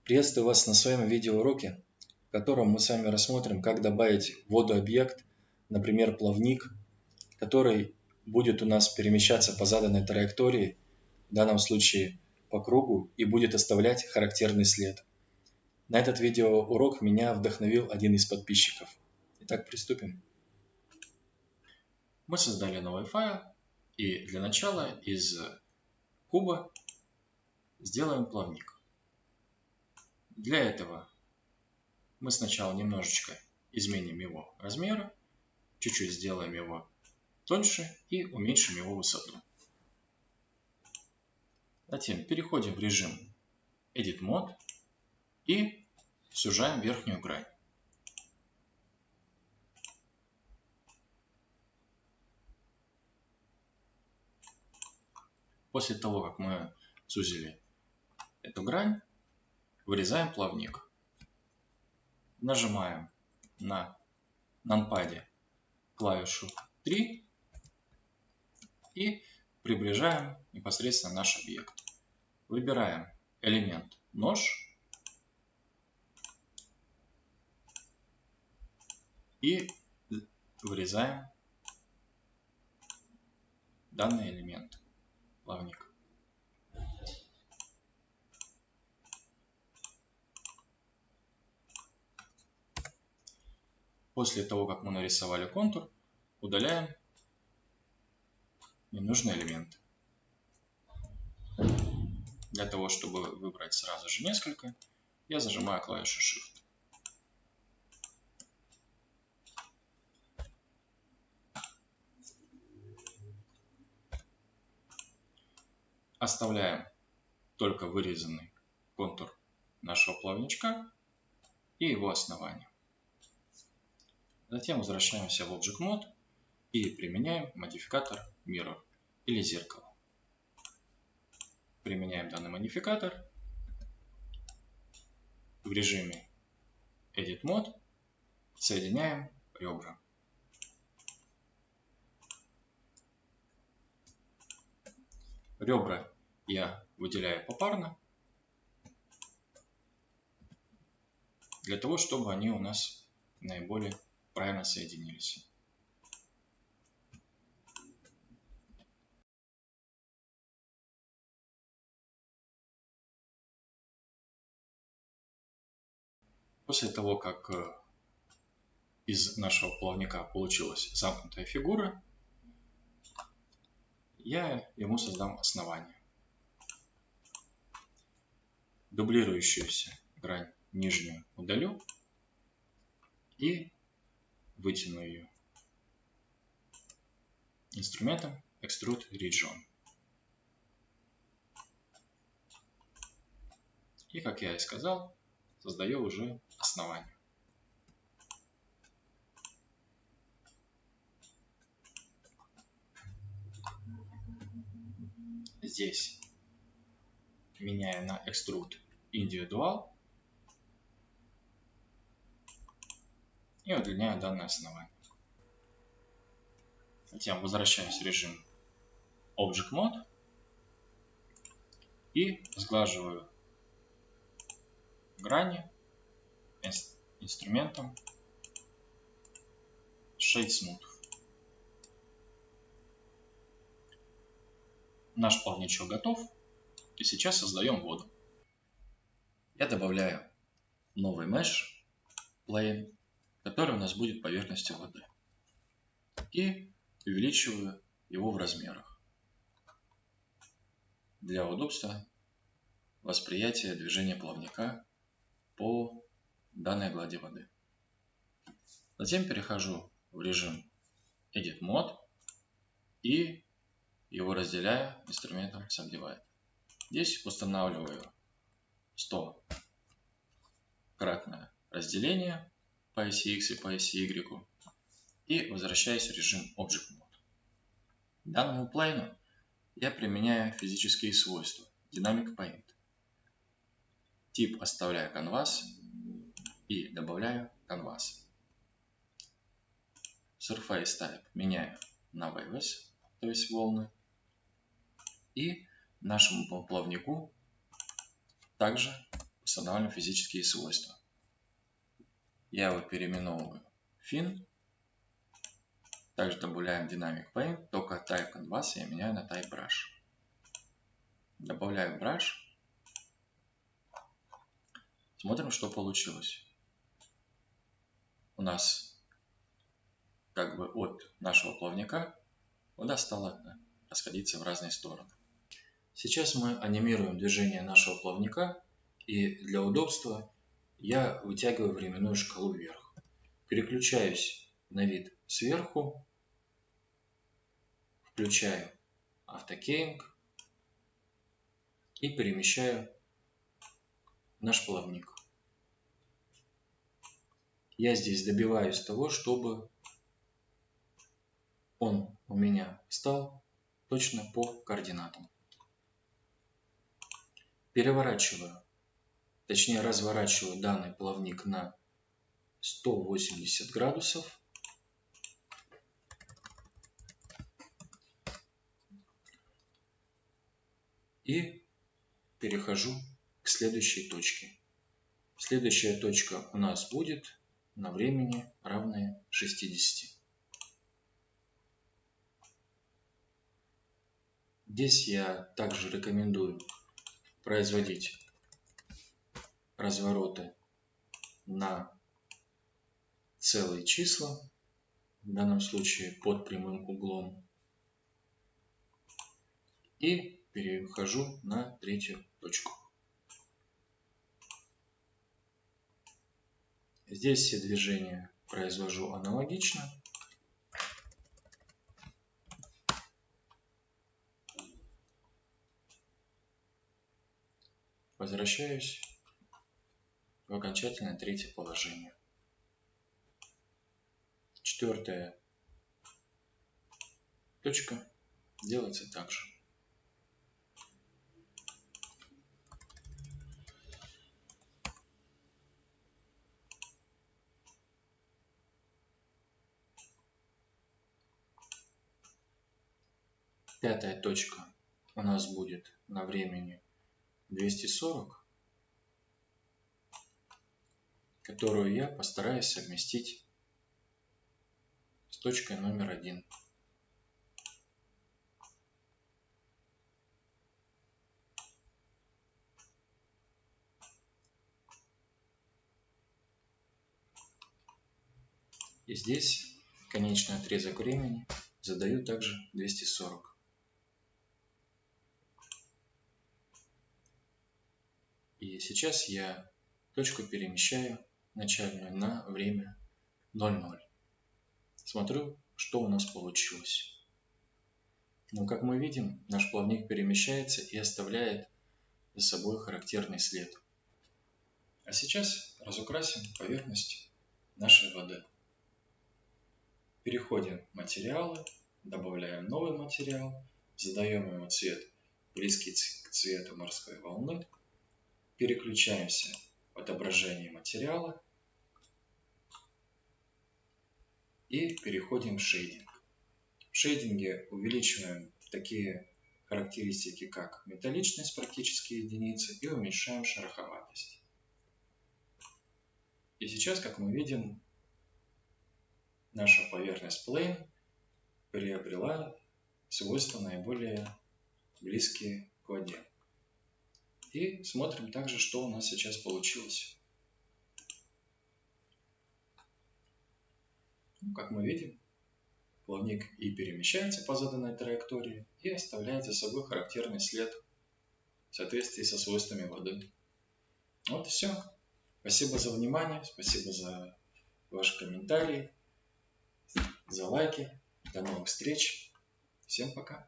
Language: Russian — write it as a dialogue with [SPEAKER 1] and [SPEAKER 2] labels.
[SPEAKER 1] Приветствую вас на своем видеоуроке, в котором мы с вами рассмотрим, как добавить в воду объект, например, плавник, который будет у нас перемещаться по заданной траектории, в данном случае по кругу, и будет оставлять характерный след. На этот видеоурок меня вдохновил один из подписчиков. Итак, приступим. Мы создали новый файл, и для начала из куба сделаем плавник. Для этого мы сначала немножечко изменим его размеры, чуть-чуть сделаем его тоньше и уменьшим его высоту. Затем переходим в режим Edit Mode и сужаем верхнюю грань. После того, как мы сузили эту грань, вырезаем плавник. Нажимаем на нумпаде клавишу 3 и приближаем непосредственно наш объект. Выбираем элемент нож и вырезаем данный элемент плавник. После того, как мы нарисовали контур, удаляем ненужный элемент. Для того, чтобы выбрать сразу же несколько, я зажимаю клавишу Shift. Оставляем только вырезанный контур нашего плавничка и его основание. Затем возвращаемся в Object Mode и применяем модификатор Mirror или зеркало. Применяем данный модификатор в режиме Edit Mode, соединяем ребра. Ребра я выделяю попарно, для того, чтобы они у нас наиболее правильно соединились. После того, как из нашего плавника получилась замкнутая фигура, я ему создам основание. Дублирующуюся грань нижнюю удалю и вытяну ее инструментом Extrude Region. И, как я и сказал, создаю уже основание. Здесь меняю на Extrude Individual и удлиняю данное основание. Затем возвращаюсь в режим Object Mode и сглаживаю грани инструментом Shade Smooth. Наш плавничок готов, и сейчас создаем воду. Я добавляю новый Mesh Plane, который у нас будет поверхностью воды, и увеличиваю его в размерах для удобства восприятия движения плавника по данной глади воды. Затем перехожу в режим Edit Mode и его разделяю инструментом Subdivide. Здесь устанавливаю 100-кратное разделение по оси X и по оси Y и возвращаюсь в режим Object Mode. Данному плейну я применяю физические свойства Dynamic Paint. Тип оставляю Canvas и добавляю Canvas. Surface Type меняю на Waves, то есть волны. И нашему плавнику также устанавливаем физические свойства. Я его переименовываю в fin. Также добавляем Dynamic Paint, только Type Canvas я меняю на Type Brush. Добавляю Brush. Смотрим, что получилось. У нас как бы от нашего плавника вода стала расходиться в разные стороны. Сейчас мы анимируем движение нашего плавника, и для удобства я вытягиваю временную шкалу вверх. Переключаюсь на вид сверху, включаю автокейнг и перемещаю наш плавник. Я здесь добиваюсь того, чтобы он у меня встал точно по координатам. Переворачиваю, точнее разворачиваю данный плавник на 180 градусов. И перехожу к следующей точке. Следующая точка у нас будет на времени равное 60. Здесь я также рекомендую производить развороты на целые числа, в данном случае под прямым углом. И перехожу на третью точку. Здесь все движения произвожу аналогично. Возвращаюсь в окончательное третье положение. Четвертая точка делается так же. Пятая точка у нас будет на времени 240, которую я постараюсь совместить с точкой номер 1. И здесь конечный отрезок времени задаю также 240. И сейчас я точку перемещаю начальную на время 00. Смотрю, что у нас получилось. Но как мы видим, наш плавник перемещается и оставляет за собой характерный след. А сейчас разукрасим поверхность нашей воды. Переходим в материалы, добавляем новый материал, задаем ему цвет близкий к цвету морской волны. Переключаемся в отображение материала и переходим в шейдинг. В шейдинге увеличиваем такие характеристики, как металличность практически единицы, и уменьшаем шероховатость. И сейчас, как мы видим, наша поверхность Plane приобрела свойства наиболее близкие к воде. И смотрим также, что у нас сейчас получилось. Как мы видим, плавник и перемещается по заданной траектории и оставляет за собой характерный след в соответствии со свойствами воды. Вот и все. Спасибо за внимание, спасибо за ваши комментарии, за лайки. До новых встреч. Всем пока.